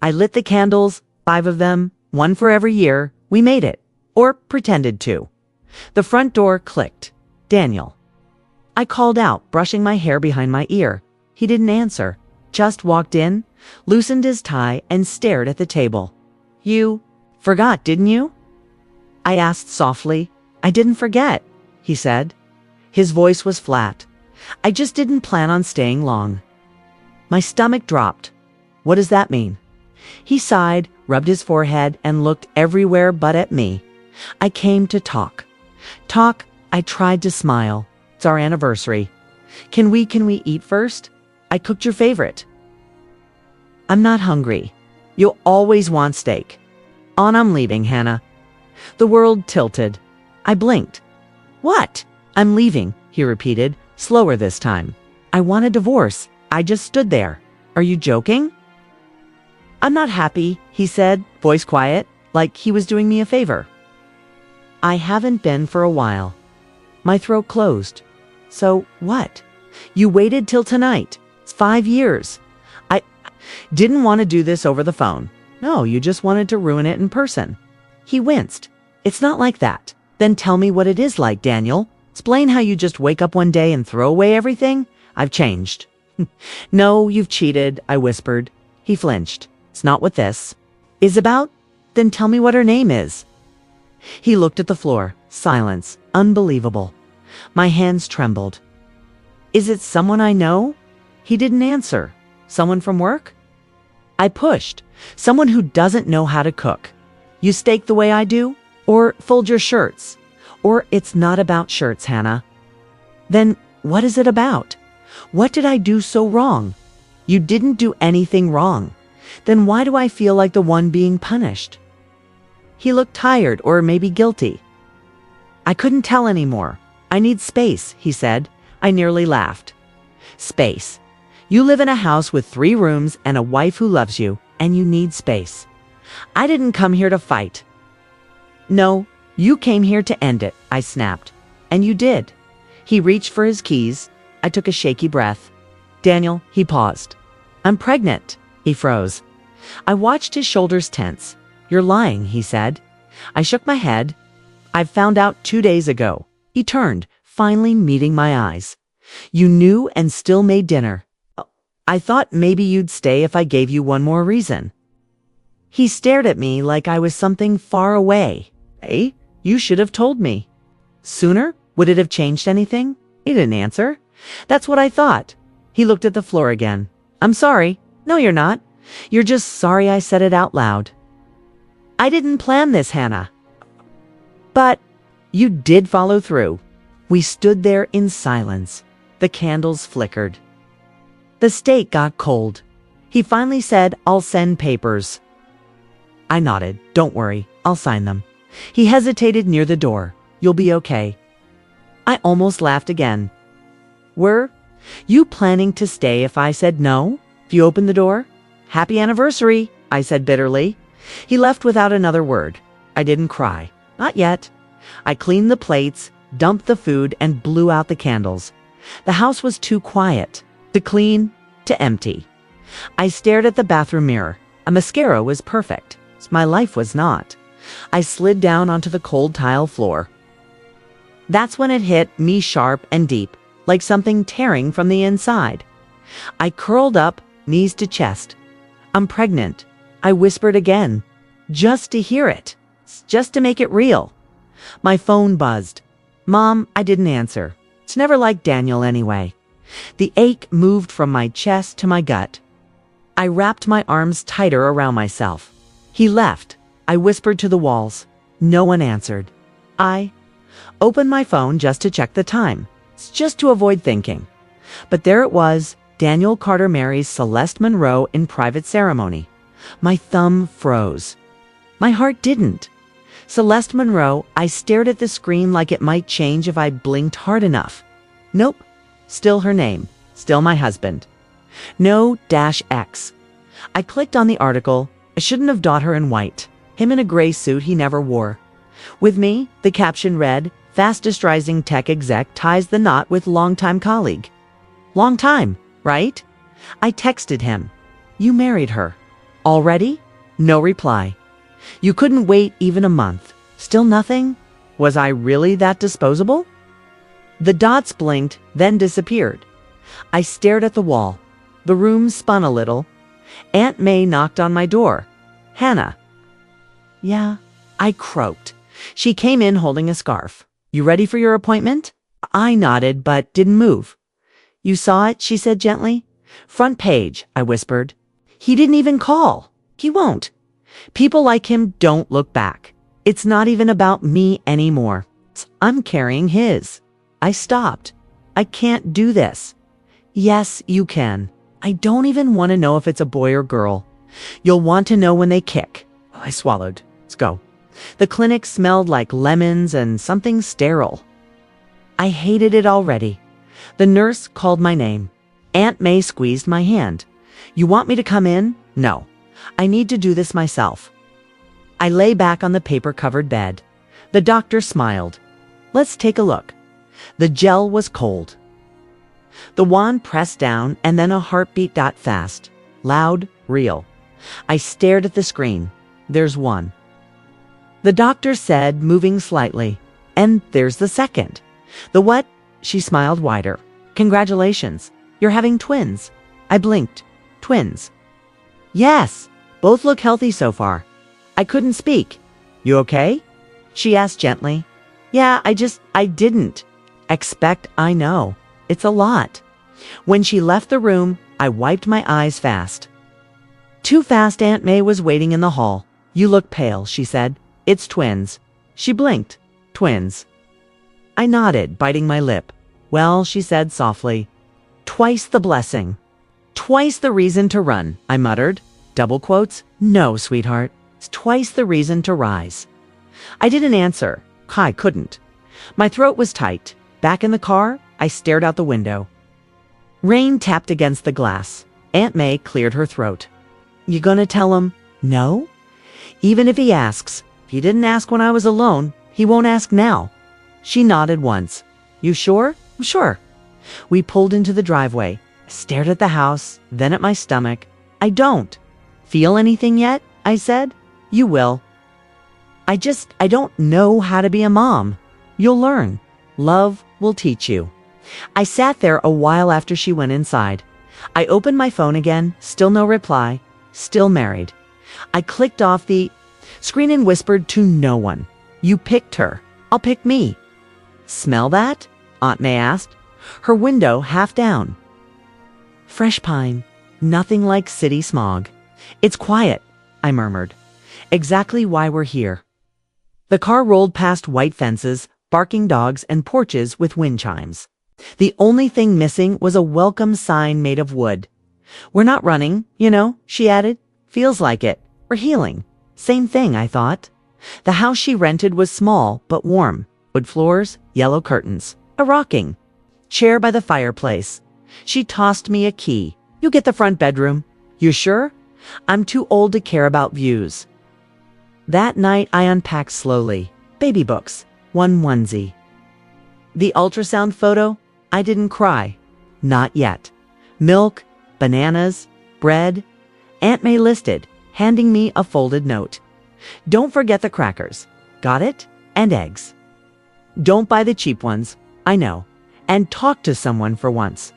I lit the candles, 5 of them, one for every year. We made it. Or pretended to. The front door clicked. Daniel. I called out, brushing my hair behind my ear. He didn't answer. Just walked in, loosened his tie, and stared at the table. You forgot, didn't you? I asked softly. I didn't forget, he said. His voice was flat. I just didn't plan on staying long. My stomach dropped. What does that mean? He sighed, rubbed his forehead, and looked everywhere but at me. I came to talk. Talk, I tried to smile. It's our anniversary. Can we eat first? I cooked your favorite. I'm not hungry. You'll always want steak. On I'm leaving, Hannah. The world tilted. I blinked. What? I'm leaving, he repeated, slower this time. I want a divorce. I just stood there. Are you joking? I'm not happy, he said, voice quiet, like he was doing me a favor. I haven't been for a while. My throat closed. So what? You waited till tonight. It's 5 years. I didn't want to do this over the phone. No, you just wanted to ruin it in person. He winced. It's not like that. Then tell me what it is like, Daniel. Explain how you just wake up one day and throw away everything. I've changed. No, you've cheated, I whispered. He flinched. It's not what this is about. Then tell me what her name is. He looked at the floor. Silence. Unbelievable. My hands trembled. Is it someone I know? He didn't answer. Someone from work? I pushed. Someone who doesn't know how to cook. You steak the way I do? Or fold your shirts? Or it's not about shirts, Hannah. Then what is it about? What did I do so wrong? You didn't do anything wrong. Then why do I feel like the one being punished? He looked tired or maybe guilty. I couldn't tell anymore. I need space, he said. I nearly laughed. Space. You live in a house with 3 rooms and a wife who loves you, and you need space. I didn't come here to fight. No, you came here to end it, I snapped. And you did. He reached for his keys. I took a shaky breath. Daniel, he paused. I'm pregnant. He froze. I watched his shoulders tense. You're lying, he said. I shook my head. I found out 2 days ago. He turned, finally meeting my eyes. You knew and still made dinner. I thought maybe you'd stay if I gave you one more reason. He stared at me like I was something far away. Hey, you should have told me. Sooner? Would it have changed anything? He didn't answer. That's what I thought. He looked at the floor again. I'm sorry. No, you're not. You're just sorry I said it out loud. I didn't plan this, Hannah. But you did follow through. We stood there in silence. The candles flickered. The steak got cold. He finally said, I'll send papers. I nodded. Don't worry. I'll sign them. He hesitated near the door. You'll be okay. I almost laughed again. Were you planning to stay if I said no? If you opened the door? Happy anniversary, I said bitterly. He left without another word. I didn't cry. Not yet. I cleaned the plates, dumped the food, and blew out the candles. The house was too quiet. To clean, to empty. I stared at the bathroom mirror. A mascara was perfect. My life was not. I slid down onto the cold tile floor. That's when it hit me sharp and deep, like something tearing from the inside. I curled up, knees to chest. I'm pregnant. I whispered again, just to hear it, just to make it real. My phone buzzed. Mom, I didn't answer. It's never like Daniel anyway. The ache moved from my chest to my gut. I wrapped my arms tighter around myself. He left. I whispered to the walls. No one answered. I opened my phone just to check the time, just to avoid thinking. But there it was, Daniel Carter marries Celeste Monroe in private ceremony. My thumb froze. My heart didn't. Celeste Monroe, I stared at the screen like it might change if I blinked hard enough. Nope. Still her name. Still my husband. No -X. I clicked on the article. I shouldn't have dot her in white. Him in a gray suit he never wore. With me, the caption read, fastest rising tech exec ties the knot with longtime colleague. Long time, right? I texted him. You married her. Already? No reply. You couldn't wait even a month. Still nothing? Was I really that disposable? The dots blinked, then disappeared. I stared at the wall. The room spun a little. Aunt May knocked on my door. Hannah. Yeah, I croaked. She came in holding a scarf. You ready for your appointment? I nodded, but didn't move. You saw it, she said gently. Front page, I whispered. He didn't even call. He won't. People like him don't look back. It's not even about me anymore. I'm carrying his. I stopped. I can't do this. Yes, you can. I don't even want to know if it's a boy or girl. You'll want to know when they kick. I swallowed. Let's go. The clinic smelled like lemons and something sterile. I hated it already. The nurse called my name. Aunt May squeezed my hand. You want me to come in? No. I need to do this myself. I lay back on the paper-covered bed. The doctor smiled. Let's take a look. The gel was cold. The wand pressed down and then a heartbeat got fast. Loud, real. I stared at the screen. There's one. The doctor said, moving slightly. And there's the second. The what? She smiled wider. Congratulations. You're having twins. I blinked. Twins. Yes. Both look healthy so far. I couldn't speak. You okay? She asked gently. Yeah, I didn't. Expect I know. It's a lot. When she left the room, I wiped my eyes fast. Too fast. Aunt May was waiting in the hall. You look pale, she said. It's twins. She blinked. Twins. I nodded, biting my lip. Well, she said softly. Twice the blessing. Twice the reason to run, I muttered. Double quotes. No, sweetheart. It's twice the reason to rise. I didn't answer. I couldn't. My throat was tight. Back in the car, I stared out the window. Rain tapped against the glass. Aunt May cleared her throat. You gonna tell him no? Even if he asks. If he didn't ask when I was alone, he won't ask now. She nodded once. You sure? Sure. We pulled into the driveway. I stared at the house, then at my stomach. I don't. Feel anything yet? I said. You will. I don't know how to be a mom. You'll learn. Love will teach you. I sat there a while after she went inside. I opened my phone again, still no reply, still married. I clicked off the screen and whispered to no one. You picked her. I'll pick me. Smell that? Aunt May asked, her window half down. Fresh pine. Nothing like city smog. It's quiet, I murmured. Exactly why we're here. The car rolled past white fences, barking dogs, and porches with wind chimes. The only thing missing was a welcome sign made of wood. We're not running, you know, she added. Feels like it. We're healing. Same thing, I thought. The house she rented was small but warm. Wood floors, yellow curtains. A rocking chair by the fireplace. She tossed me a key. You get the front bedroom. You sure? I'm too old to care about views. That night I unpacked slowly. Baby books. One onesie. The ultrasound photo? I didn't cry. Not yet. Milk, bananas, bread. Aunt May listed, handing me a folded note. Don't forget the crackers. Got it? And eggs. Don't buy the cheap ones. I know. And talk to someone for once.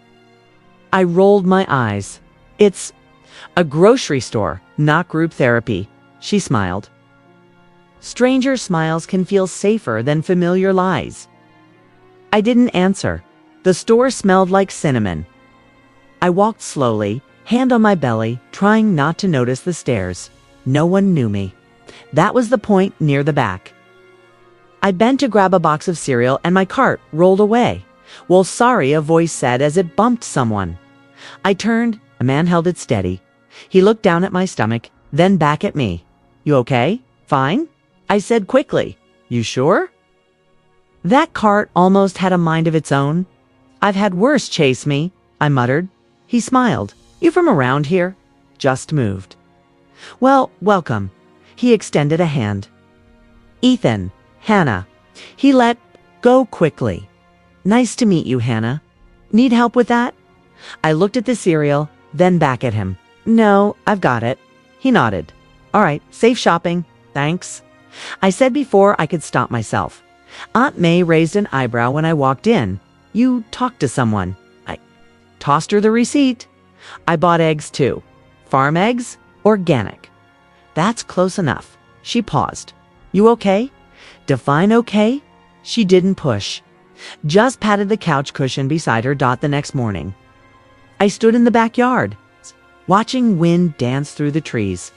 I rolled my eyes. It's a grocery store, not group therapy. She smiled. Stranger smiles can feel safer than familiar lies. I didn't answer. The store smelled like cinnamon. I walked slowly, hand on my belly, trying not to notice the stairs. No one knew me. That was the point near the back. I bent to grab a box of cereal and my cart rolled away. Well, sorry, a voice said as it bumped someone. I turned. A man held it steady. He looked down at my stomach, then back at me. You okay? Fine? I said quickly. You sure? That cart almost had a mind of its own. I've had worse chase me, I muttered. He smiled. You from around here? Just moved. Well, welcome. He extended a hand. Ethan, Hannah. He let go quickly. Nice to meet you, Hannah. Need help with that? I looked at the cereal, then back at him. No, I've got it. He nodded. All right, safe shopping. Thanks. I said before I could stop myself. Aunt May raised an eyebrow when I walked in. You talked to someone. I tossed her the receipt. I bought eggs too. Farm eggs? Organic. That's close enough. She paused. You okay? Define okay? She didn't push. Just patted the couch cushion beside her. The next morning, I stood in the backyard, watching wind dance through the trees.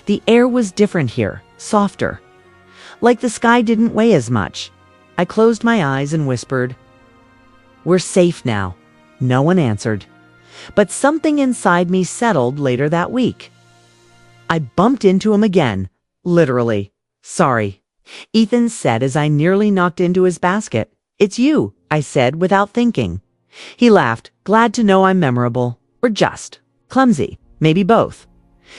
The air was different here, softer. Like the sky didn't weigh as much. I closed my eyes and whispered, "We're safe now." No one answered. But something inside me settled later that week. I bumped into him again, literally. Sorry, Ethan said as I nearly knocked into his basket. It's you, I said without thinking. He laughed, glad to know I'm memorable, or just clumsy, maybe both.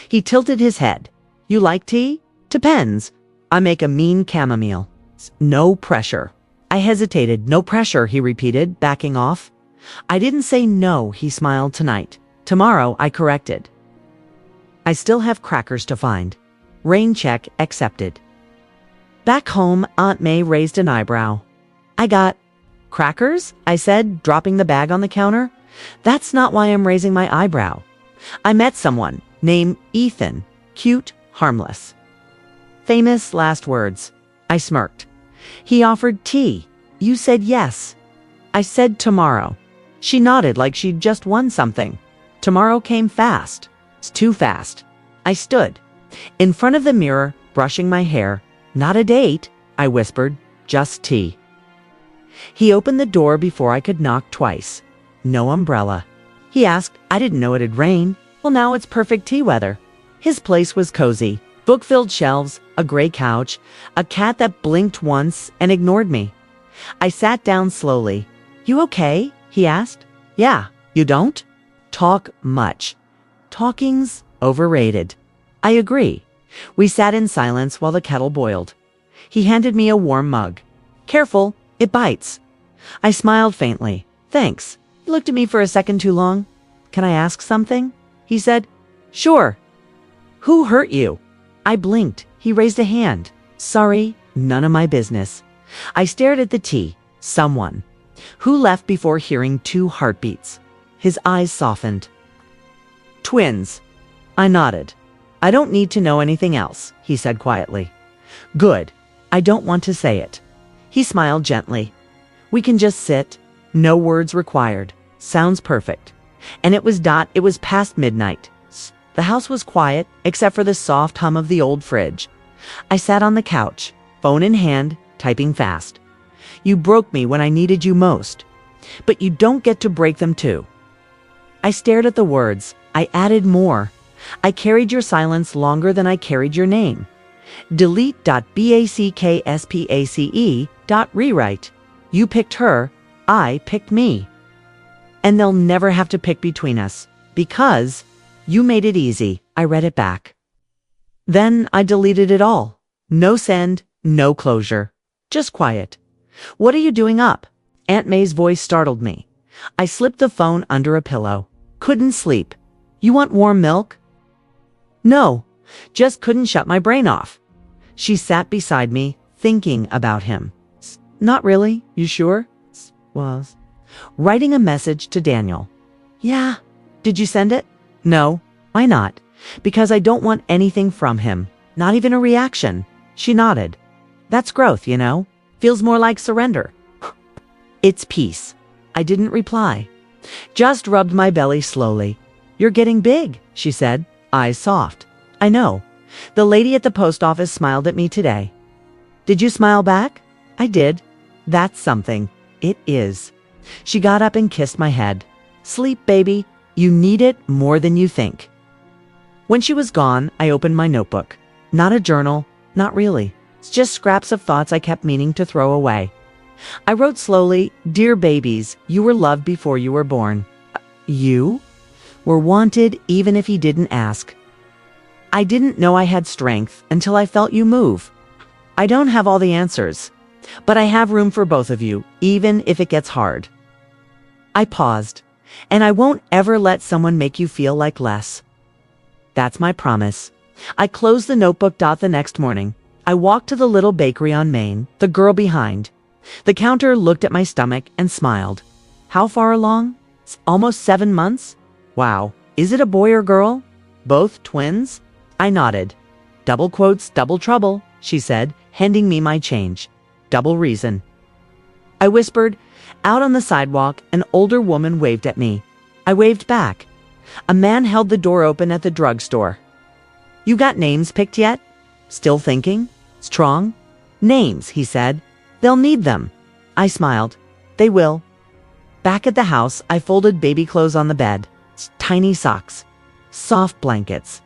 He tilted his head. You like tea? Depends. I make a mean chamomile. No pressure. I hesitated. No pressure, he repeated, backing off. I didn't say no, he smiled. Tonight. Tomorrow, I corrected. I still have crackers to find. Rain check accepted. Back home, Aunt May raised an eyebrow. I got crackers, I said, dropping the bag on the counter. That's not why I'm raising my eyebrow. I met someone named Ethan. Cute, harmless. Famous last words. I smirked. He offered tea. You said yes. I said tomorrow. She nodded like she'd just won something. Tomorrow came fast. It's too fast. I stood in front of the mirror, brushing my hair. Not a date, I whispered, just tea. He opened the door before I could knock twice. No umbrella. He asked, I didn't know it'd rain. Well, now it's perfect tea weather. His place was cozy. Book-filled shelves, a gray couch, a cat that blinked once and ignored me. I sat down slowly. You okay? He asked. Yeah, you don't? Talk much. Talking's overrated. I agree. We sat in silence while the kettle boiled. He handed me a warm mug. Careful, it bites. I smiled faintly. Thanks. He looked at me for a second too long. Can I ask something? He said, Sure. Who hurt you? I blinked. He raised a hand. Sorry, none of my business. I stared at the tea. Someone. Who left before hearing 2 heartbeats? His eyes softened. Twins. I nodded. I don't need to know anything else, he said quietly. Good. I don't want to say it. He smiled gently. We can just sit. No words required. Sounds perfect. And it was past midnight. The house was quiet, except for the soft hum of the old fridge. I sat on the couch, phone in hand, typing fast. You broke me when I needed you most. But you don't get to break them too. I stared at the words. I added more. I carried your silence longer than I carried your name. Delete.backspace.rewrite. You picked her. I picked me. And they'll never have to pick between us. Because you made it easy. I read it back. Then I deleted it all. No send, no closure. Just quiet. What are you doing up? Aunt May's voice startled me. I slipped the phone under a pillow. Couldn't sleep. You want warm milk? No, just couldn't shut my brain off. She sat beside me, thinking about him. Not really, you sure? Was. Writing a message to Daniel. Yeah. Did you send it? No. Why not? Because I don't want anything from him. Not even a reaction. She nodded. That's growth, you know? Feels more like surrender. It's peace. I didn't reply. Just rubbed my belly slowly. You're getting big, she said, eyes soft. I know. The lady at the post office smiled at me today. Did you smile back? I did. That's something. It is. She got up and kissed my head. Sleep, baby. You need it more than you think. When she was gone, I opened my notebook. Not a journal. Not really. It's just scraps of thoughts I kept meaning to throw away. I wrote slowly, Dear babies, you were loved before you were born. You were wanted even if he didn't ask. I didn't know I had strength until I felt you move. I don't have all the answers, but I have room for both of you, even if it gets hard. I paused, and I won't ever let someone make you feel like less. That's my promise. I closed the notebook. The next morning, I walked to the little bakery on Main, the girl behind. The counter looked at my stomach and smiled. How far along? Almost 7 months? Wow. Is it a boy or girl? Both twins? I nodded. Double quotes, double trouble, she said, handing me my change. Double reason. I whispered. Out on the sidewalk, an older woman waved at me. I waved back. A man held the door open at the drugstore. You got names picked yet? Still thinking? Strong? Names, he said. They'll need them. I smiled. They will. Back at the house, I folded baby clothes on the bed. Tiny socks. Soft blankets.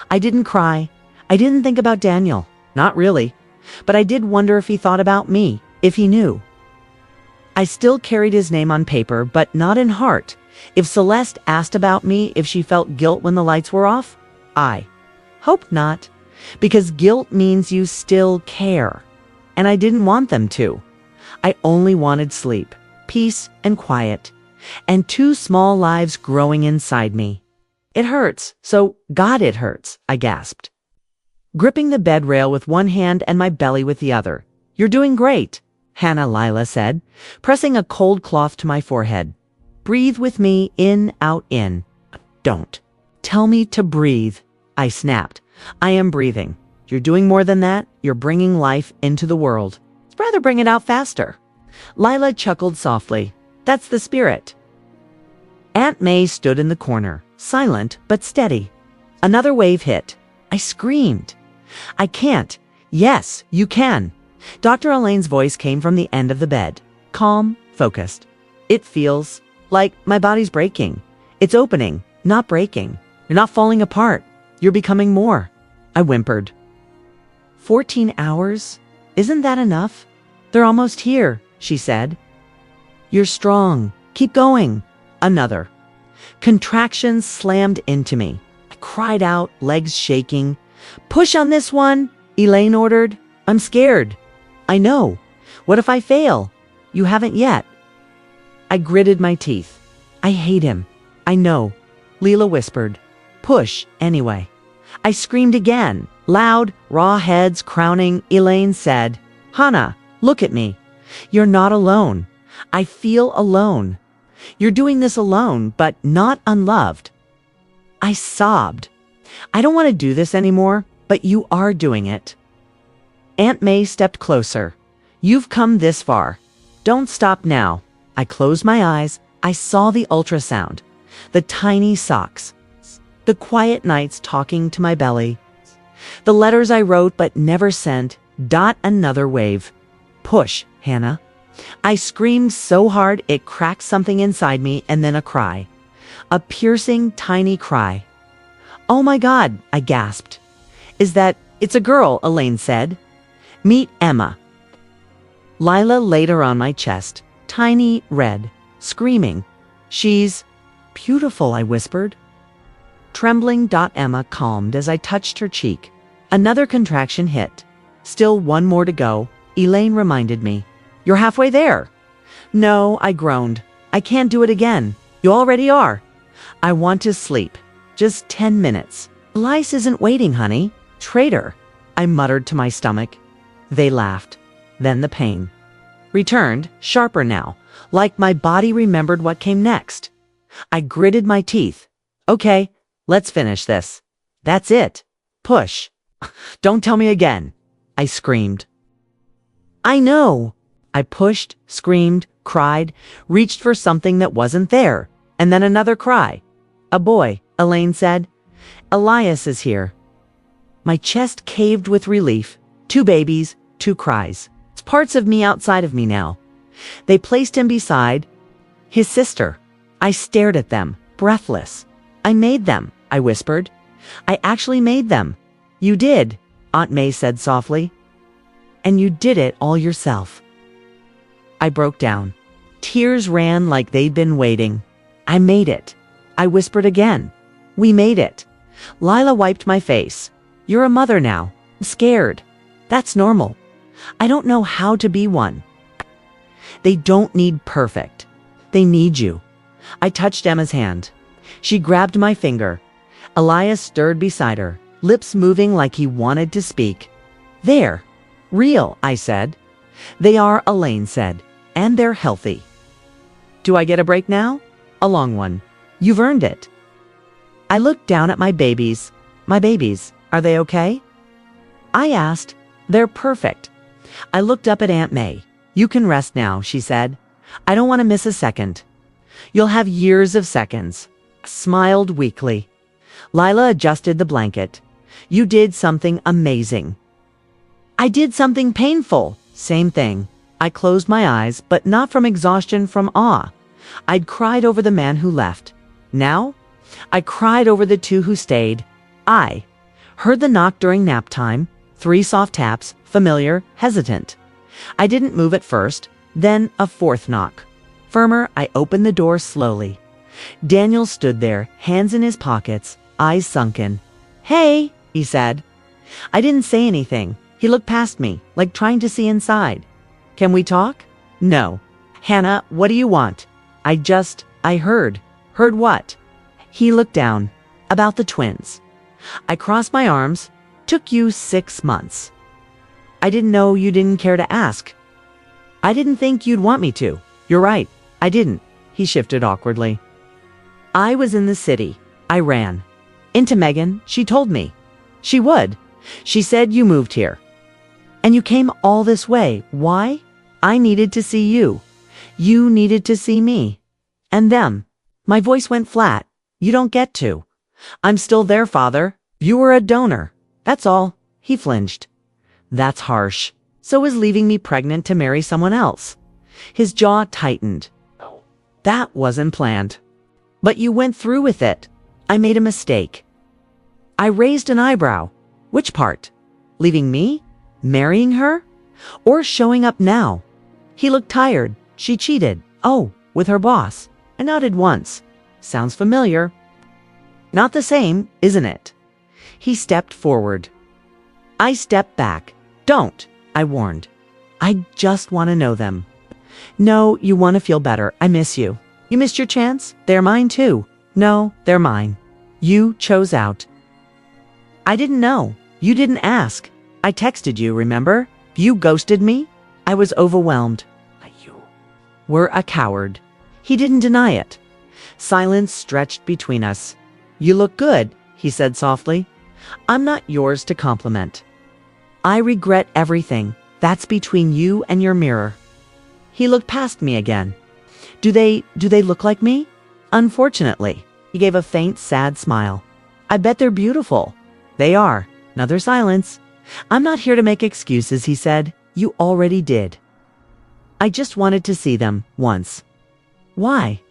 I didn't cry. I didn't think about Daniel. Not really. But I did wonder if he thought about me, if he knew. I still carried his name on paper, but not in heart. If Celeste asked about me if she felt guilt when the lights were off, I hope not, because guilt means you still care. And I didn't want them to. I only wanted sleep, peace, and quiet, and 2 small lives growing inside me. It hurts, so God, it hurts, I gasped, gripping the bed rail with one hand and my belly with the other. You're doing great, Hannah, Lila said, pressing a cold cloth to my forehead. Breathe with me, in, out, in. Don't. Tell me to breathe, I snapped. I am breathing. You're doing more than that. You're bringing life into the world. I'd rather bring it out faster. Lila chuckled softly. That's the spirit. Aunt May stood in the corner, silent but steady. Another wave hit. I screamed. I can't. Yes, you can. Dr. Elaine's voice came from the end of the bed, calm, focused. It feels like my body's breaking. It's opening, not breaking. You're not falling apart. You're becoming more. I whimpered. 14 hours? Isn't that enough? They're almost here, she said. You're strong. Keep going. Another. Contractions slammed into me. I cried out, legs shaking. Push on this one, Elaine ordered. I'm scared. I know. What if I fail? You haven't yet. I gritted my teeth. I hate him. I know. Leela whispered. Push, anyway. I screamed again. Loud, raw heads crowning, Elaine said, Hannah, look at me. You're not alone. I feel alone. You're doing this alone, but not unloved. I sobbed. I don't want to do this anymore, but you are doing it. Aunt May stepped closer. You've come this far. Don't stop now. I closed my eyes. I saw the ultrasound, the tiny socks, the quiet nights talking to my belly, the letters I wrote but never sent. Another wave. Push, Hannah. I screamed so hard it cracked something inside me, and then a cry. A piercing, tiny cry. Oh my God, I gasped. It's a girl, Elaine said. Meet Emma. Lila laid her on my chest, tiny, red, screaming. She's beautiful, I whispered. Trembling, Emma calmed as I touched her cheek. Another contraction hit. Still one more to go, Elaine reminded me. You're halfway there. No, I groaned. I can't do it again. You already are. I want to sleep. Just 10 minutes. Lice isn't waiting, honey. Traitor, I muttered to my stomach. They laughed. Then the pain returned, sharper now, like my body remembered what came next. I gritted my teeth. Okay, let's finish this. That's it. Push. Don't tell me again, I screamed. I know. I pushed, screamed, cried, reached for something that wasn't there, and then another cry. A boy, Elaine said. Elias is here. My chest caved with relief. 2 babies, 2 cries. It's parts of me outside of me now. They placed him beside his sister. I stared at them, breathless. I made them, I whispered. I actually made them. You did, Aunt May said softly. And you did it all yourself. I broke down. Tears ran like they'd been waiting. I made it. I whispered again. We made it. Lila wiped my face. You're a mother now. I'm scared. That's normal. I don't know how to be one. They don't need perfect. They need you. I touched Emma's hand. She grabbed my finger. Elias stirred beside her. lips moving like he wanted to speak. They're real, I said. They are, Elaine said, and they're healthy. Do I get a break now? A long one. You've earned it. I looked down at my babies. My babies, are they okay? I asked. They're perfect. I looked up at Aunt May. You can rest now, she said. I don't want to miss a second. You'll have years of seconds. I smiled weakly. Lila adjusted the blanket. You did something amazing. I did something painful. Same thing. I closed my eyes, but not from exhaustion, from awe. I'd cried over the man who left. Now, I cried over the two who stayed. I heard the knock during nap time. 3 soft taps, familiar, hesitant. I didn't move at first, then a 4th knock. Firmer, I opened the door slowly. Daniel stood there, hands in his pockets, eyes sunken. Hey, he said. I didn't say anything. He looked past me, like trying to see inside. Can we talk? No. Hannah, what do you want? I heard. Heard what? He looked down. About the twins. I crossed my arms. Took you 6 months. I didn't know you didn't care to ask. I didn't think you'd want me to. You're right. I didn't. He shifted awkwardly. I was in the city. I ran. Into Megan, she told me. She would. She said you moved here. And you came all this way. Why? I needed to see you. You needed to see me. And them. My voice went flat. You don't get to. I'm still there, Father. You were a donor. That's all. He flinched. That's harsh. So is leaving me pregnant to marry someone else. His jaw tightened. That wasn't planned. But you went through with it. I made a mistake. I raised an eyebrow. Which part? Leaving me? Marrying her? Or showing up now? He looked tired. She cheated. Oh, with her boss. I nodded once. Sounds familiar. Not the same, isn't it? He stepped forward. I stepped back. Don't, I warned. I just want to know them. No, you want to feel better. I miss you. You missed your chance? They're mine too. No, they're mine. You chose out. I didn't know. You didn't ask. I texted you, remember? You ghosted me. I was overwhelmed. You were a coward. He didn't deny it. Silence stretched between us. You look good, he said softly. I'm not yours to compliment. I regret everything. That's between you and your mirror. He looked past me again. Do they look like me? Unfortunately. He gave a faint, sad smile. I bet they're beautiful. They are. Another silence. I'm not here to make excuses, he said. You already did. I just wanted to see them once. Why?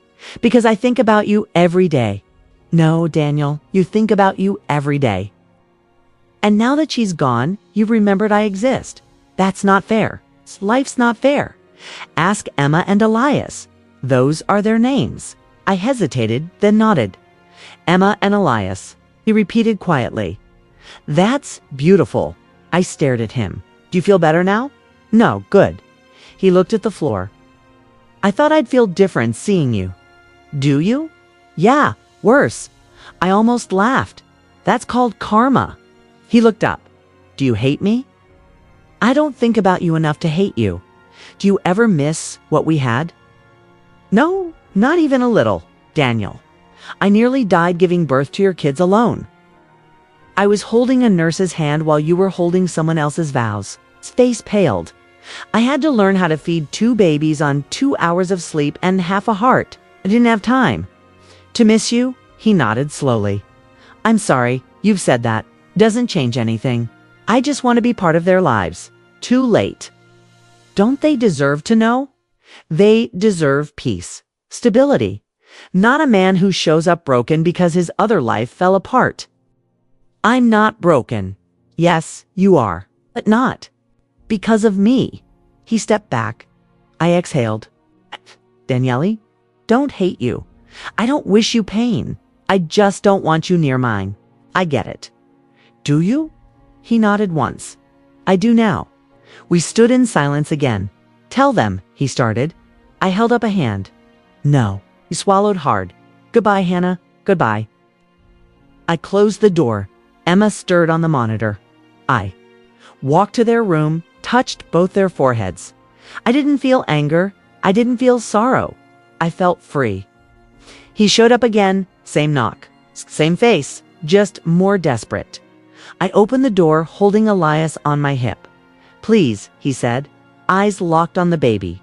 Because I think about you every day. No, Daniel, you think about you every day. And now that she's gone, you've remembered I exist. That's not fair. Life's not fair. Ask Emma and Elias. Those are their names. I hesitated, then nodded. Emma and Elias. He repeated quietly. That's beautiful. I stared at him. Do you feel better now? No, good. He looked at the floor. I thought I'd feel different seeing you. Do you? Yeah, worse. I almost laughed. That's called karma. He looked up. Do you hate me? I don't think about you enough to hate you. Do you ever miss what we had? No, not even a little, Daniel. I nearly died giving birth to your kids alone. I was holding a nurse's hand while you were holding someone else's vows. His face paled. I had to learn how to feed 2 babies on 2 hours of sleep and half a heart. I didn't have time. To miss you? He nodded slowly. I'm sorry, you've said that. Doesn't change anything. I just want to be part of their lives. Too late. Don't they deserve to know? They deserve peace, stability. Not a man who shows up broken because his other life fell apart. I'm not broken. Yes, you are, but not. Because of me. He stepped back. I exhaled. Daniele, don't hate you. I don't wish you pain. I just don't want you near mine. I get it. Do you? He nodded once. I do now. We stood in silence again. Tell them, he started. I held up a hand. No. He swallowed hard. Goodbye, Hannah. Goodbye. I closed the door. Emma stirred on the monitor. I walked to their room, touched both their foreheads. I didn't feel anger. I didn't feel sorrow. I felt free. He showed up again, same knock, same face, just more desperate. I opened the door, holding Elias on my hip. "Please," he said, eyes locked on the baby.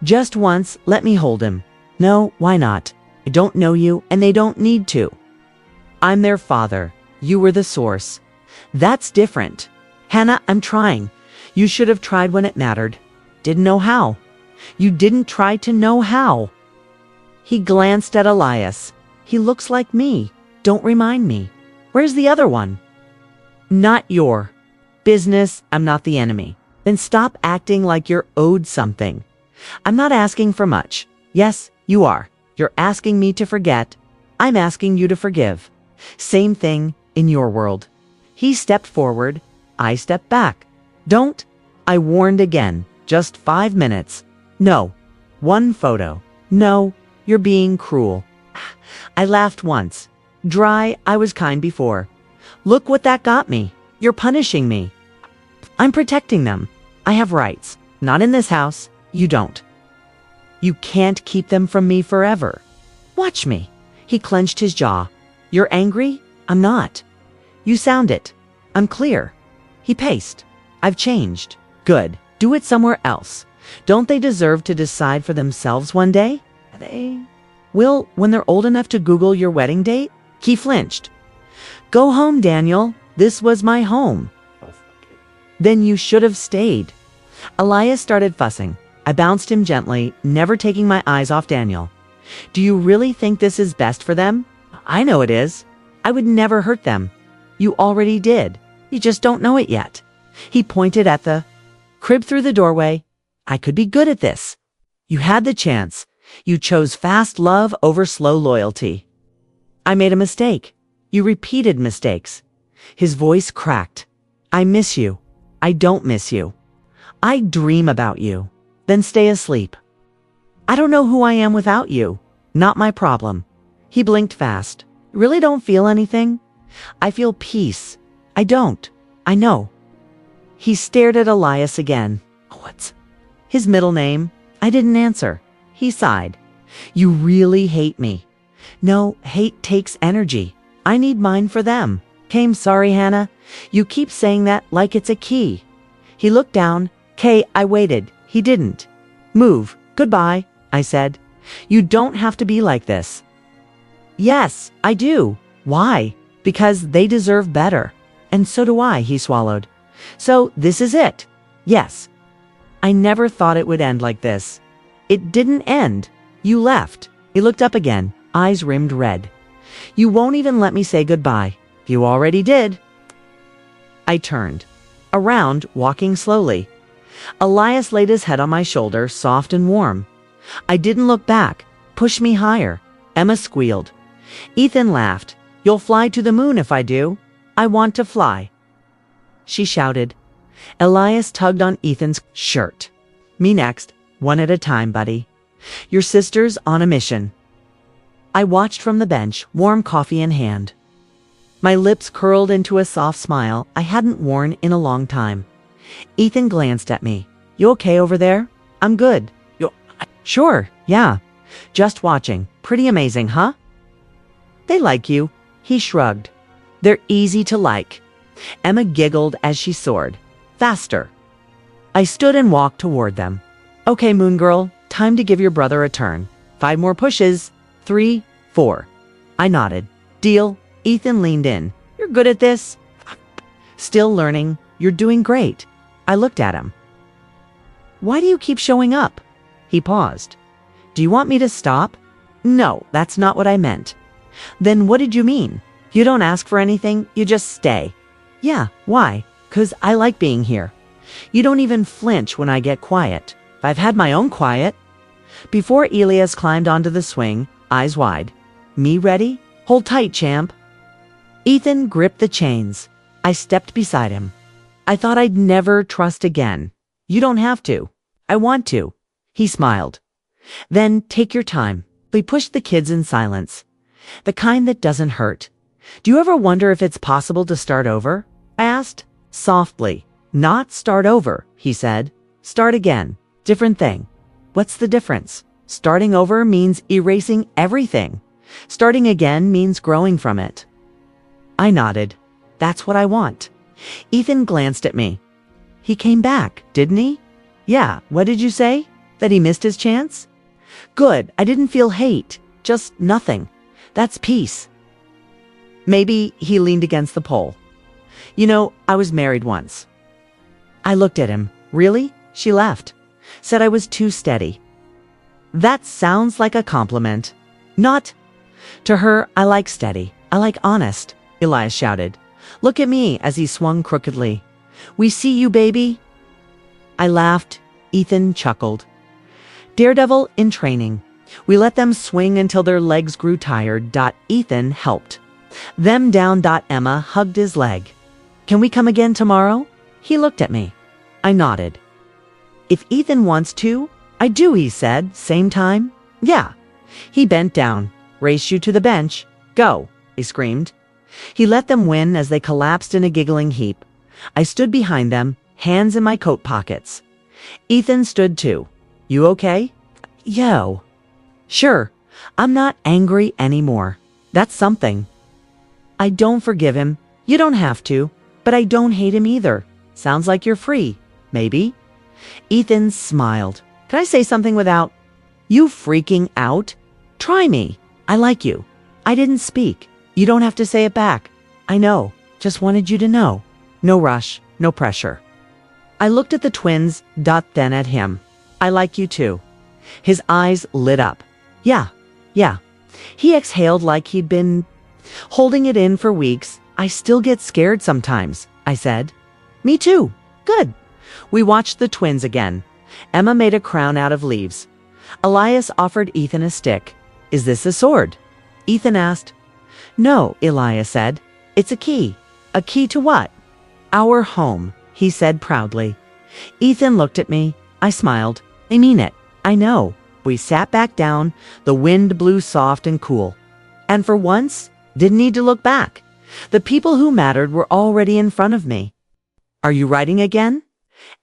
"Just once, let me hold him." "No, why not? I don't know you, and they don't need to." "I'm their father. You were the source." "That's different." "Hannah, I'm trying. You should have tried when it mattered." "Didn't know how." "You didn't try to know how." He glanced at Elias. "He looks like me. Don't remind me. Where's the other one?" "Not your business. I'm not the enemy." "Then stop acting like you're owed something." "I'm not asking for much." "Yes, you are. You're asking me to forget. I'm asking you to forgive." Same thing in your world. He stepped forward. I stepped back. "Don't." I warned again. "Just 5 minutes." "No." "1 photo." "No." "You're being cruel." I laughed once. Dry, I was kind before. "Look what that got me. You're punishing me." "I'm protecting them. I have rights. Not in this house. You don't." "You can't keep them from me forever." "Watch me." He clenched his jaw. "You're angry? I'm not." "You sound it." "I'm clear." He paced. "I've changed." "Good. Do it somewhere else. Don't they deserve to decide for themselves one day?" "They will when they're old enough to Google your wedding date." He flinched. "Go home, Daniel. This was my home." "Then you should have stayed." Elias started fussing. I bounced him gently, never taking my eyes off Daniel. "Do you really think this is best for them?" "I know it is. I would never hurt them." "You already did. You just don't know it yet." He pointed at the crib through the doorway. "I could be good at this." "You had the chance. You chose fast love over slow loyalty." "I made a mistake." "You repeated mistakes." His voice cracked. "I miss you." "I don't miss you." "I dream about you." "Then stay asleep." "I don't know who I am without you." "Not my problem." He blinked fast. "Really don't feel anything?" "I feel peace." "I don't." "I know." He stared at Elias again. "What's his middle name?" I didn't answer. He sighed. "You really hate me." "No, hate takes energy. I need mine for them." Sorry, Hannah. You keep saying that like it's a key." He looked down. "Kay, I waited." He didn't. "Move. Goodbye," I said. "You don't have to be like this." "Yes, I do." "Why?" "Because they deserve better." "And so do I," he swallowed. "So this is it?" "Yes." I never thought it would end like this. It didn't end. You left. He looked up again, eyes rimmed red. "You won't even let me say goodbye." "You already did." I turned. Around, walking slowly. Elias laid his head on my shoulder, soft and warm. I didn't look back. "Push me higher." Emma squealed. Ethan laughed. "You'll fly to the moon if I do." "I want to fly." She shouted. Elias tugged on Ethan's shirt. "Me next. One at a time, buddy. Your sister's on a mission." I watched from the bench, warm coffee in hand. My lips curled into a soft smile I hadn't worn in a long time. Ethan glanced at me. "You okay over there?" "I'm good." Sure, yeah. Just watching. Pretty amazing, huh?" "They like you." He shrugged. "They're easy to like." Emma giggled as she soared. "Faster." I stood and walked toward them. "Okay, Moon Girl, time to give your brother a turn. 5 more pushes. 3, 4. I nodded. "Deal." Ethan leaned in. "You're good at this." "Still learning. You're doing great." I looked at him. "Why do you keep showing up?" He paused. "Do you want me to stop?" "No, that's not what I meant." "Then what did you mean?" "You don't ask for anything, you just stay." "Yeah, why?" "'Cause I like being here. You don't even flinch when I get quiet. I've had my own quiet." Before Elias climbed onto the swing, eyes wide. "Me ready? Hold tight, champ." Ethan gripped the chains. I stepped beside him. I thought I'd never trust again. "You don't have to." "I want to." He smiled. "Then take your time." We pushed the kids in silence. The kind that doesn't hurt. Do you ever wonder if it's possible to start over? I asked. Softly. Not start over, he said. Start again. Different thing. What's the difference? Starting over means erasing everything. Starting again means growing from it. I nodded. That's what I want. Ethan glanced at me. He came back, didn't he? Yeah, what did you say? That he missed his chance? Good, I didn't feel hate. Just nothing. That's peace. Maybe he leaned against the pole. You know, I was married once. I looked at him. Really? She laughed. Said I was too steady. That sounds like a compliment. Not. To her, I like steady. I like honest, Elias shouted. Look at me as he swung crookedly. We see you, baby. I laughed. Ethan chuckled. Daredevil in training. We let them swing until their legs grew tired. Ethan helped. Them down. Emma hugged his leg. Can we come again tomorrow? He looked at me. I nodded. If Ethan wants to, I do, he said. Same time? Yeah. He bent down. Race you to the bench. Go, he screamed. He let them win as they collapsed in a giggling heap. I stood behind them, hands in my coat pockets. Ethan stood too. You okay? Yo. Sure. I'm not angry anymore. That's something. I don't forgive him. You don't have to. But I don't hate him either. Sounds like you're free. Maybe. Ethan smiled. Can I say something without? You freaking out? Try me. I like you. I didn't speak. You don't have to say it back. I know. Just wanted you to know. No rush. No pressure. I looked at the twins. Then at him. I like you too. His eyes lit up. Yeah. He exhaled like he'd been holding it in for weeks. I still get scared sometimes, I said. Me too. Good. We watched the twins again. Emma made a crown out of leaves. Elias offered Ethan a stick. Is this a sword? Ethan asked. No, Elias said. It's a key. A key to what? Our home, he said proudly. Ethan looked at me. I smiled. I mean it. I know. We sat back down. The wind blew soft and cool. And for once, didn't need to look back. The people who mattered were already in front of me. Are you writing again?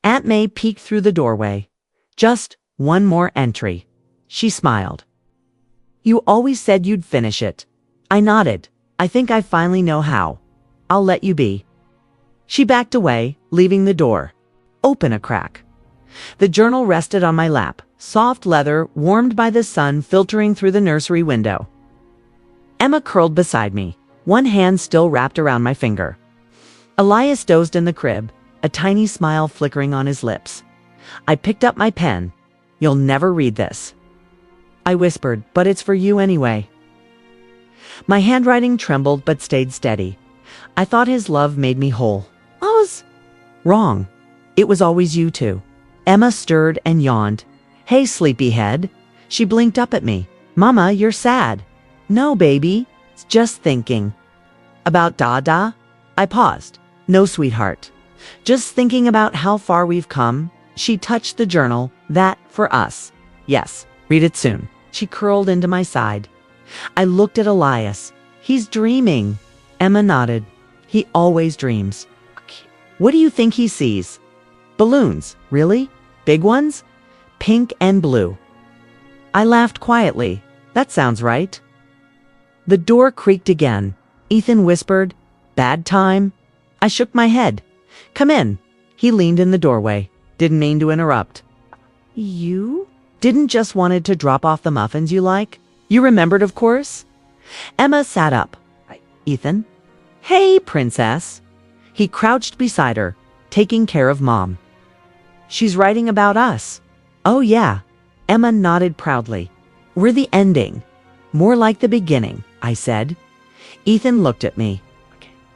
Aunt May peeked through the doorway. Just one more entry. She smiled. You always said you'd finish it. I nodded. I think I finally know how. I'll let you be. She backed away, leaving the door open a crack. The journal rested on my lap, soft leather, warmed by the sun filtering through the nursery window. Emma curled beside me, one hand still wrapped around my finger. Elias dozed in the crib, a tiny smile flickering on his lips. I picked up my pen. You'll never read this. I whispered, but it's for you anyway. My handwriting trembled but stayed steady. I thought his love made me whole. I was wrong. It was always you two. Emma stirred and yawned. Hey, sleepyhead. She blinked up at me. Mama, you're sad. No, baby. It's just thinking. About Dada? I paused. No, sweetheart. Just thinking about how far we've come. She touched the journal. That for us. Yes, read it soon. She curled into my side. I looked at Elias. He's dreaming. Emma nodded. He always dreams. What do you think he sees? Balloons. Really? Big ones? Pink and blue. I laughed quietly. That sounds right. The door creaked again. Ethan whispered, Bad time? I shook my head. Come in. He leaned in the doorway. Didn't mean to interrupt. You? Didn't just wanted to drop off the muffins you like? You remembered, of course? Emma sat up. Ethan? Hey, princess. He crouched beside her, taking care of Mom. She's writing about us. Oh, yeah. Emma nodded proudly. We're the ending. More like the beginning, I said. Ethan looked at me.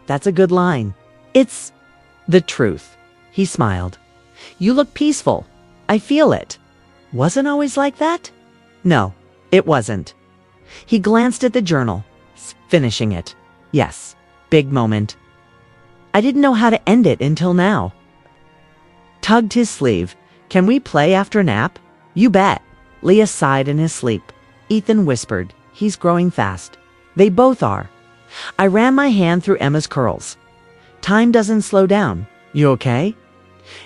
That's a good line. It's the truth. He smiled. You look peaceful. I feel it. Wasn't always like that? No, it wasn't. He glanced at the journal, finishing it. Yes, big moment. I didn't know how to end it until now. Tugged his sleeve. Can we play after nap? You bet. Leah sighed in his sleep. Ethan whispered. He's growing fast. They both are. I ran my hand through Emma's curls. Time doesn't slow down. You okay?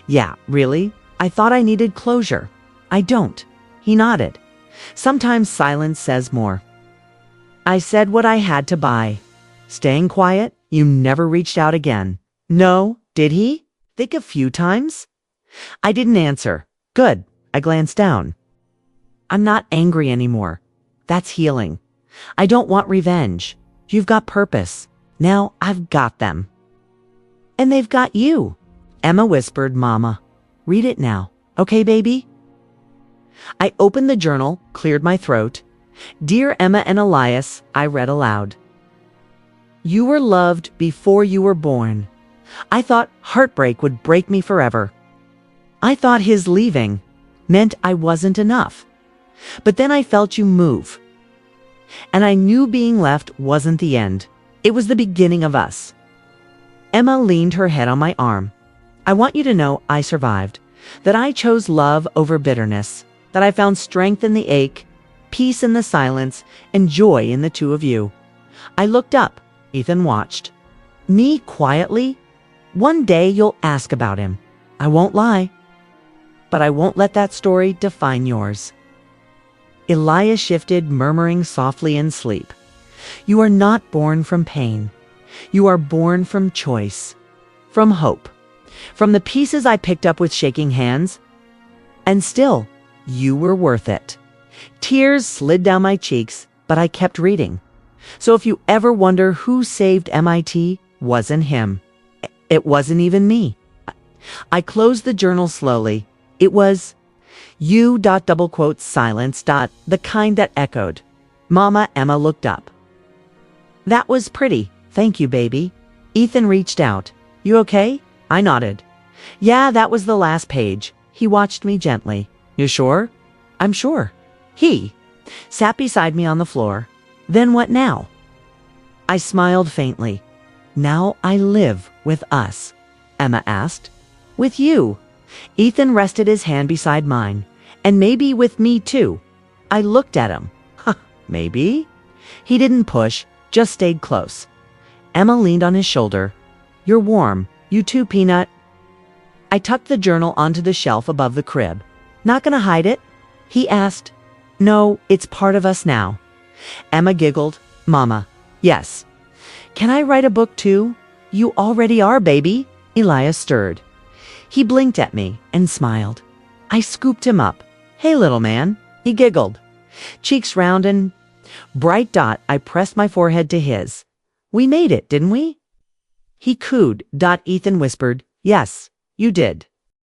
Yeah, really? I thought I needed closure. I don't. He nodded. Sometimes silence says more. I said what I had to buy. Staying quiet, you never reached out again. No, did he? Think a few times? I didn't answer. Good. I glanced down. I'm not angry anymore. That's healing. I don't want revenge. You've got purpose. Now I've got them. And they've got you. Emma whispered, Mama. Read it now. Okay, baby? I opened the journal, cleared my throat. Dear Emma and Elias, I read aloud. You were loved before you were born. I thought heartbreak would break me forever. I thought his leaving meant I wasn't enough. But then I felt you move. And I knew being left wasn't the end. It was the beginning of us. Emma leaned her head on my arm. I want you to know I survived, that I chose love over bitterness, that I found strength in the ache, peace in the silence, and joy in the two of you. I looked up. Ethan watched. Me quietly? One day you'll ask about him. I won't lie. But I won't let that story define yours. Elias shifted, murmuring softly in sleep. You are not born from pain. You are born from choice, from hope, from the pieces I picked up with shaking hands. And still, you were worth it. Tears slid down my cheeks, but I kept reading. So if you ever wonder who saved MIT, wasn't him. It wasn't even me. I closed the journal slowly. It was you, silence, the kind that echoed. Mama, Emma looked up. That was pretty. Thank you, baby. Ethan reached out. You okay? I nodded. Yeah, that was the last page. He watched me gently. You sure? I'm sure. He sat beside me on the floor. Then what now? I smiled faintly. Now I live with us, Emma asked. With you. Ethan rested his hand beside mine. And maybe with me too. I looked at him. Maybe? He didn't push, just stayed close. Emma leaned on his shoulder. You're warm. You too, Peanut. I tucked the journal onto the shelf above the crib. Not gonna hide it? He asked. No, it's part of us now. Emma giggled. Mama, yes. Can I write a book too? You already are, baby. Elias stirred. He blinked at me and smiled. I scooped him up. Hey, little man. He giggled. Cheeks round and bright. I pressed my forehead to his. We made it, didn't we? He cooed. Ethan whispered. Yes, you did.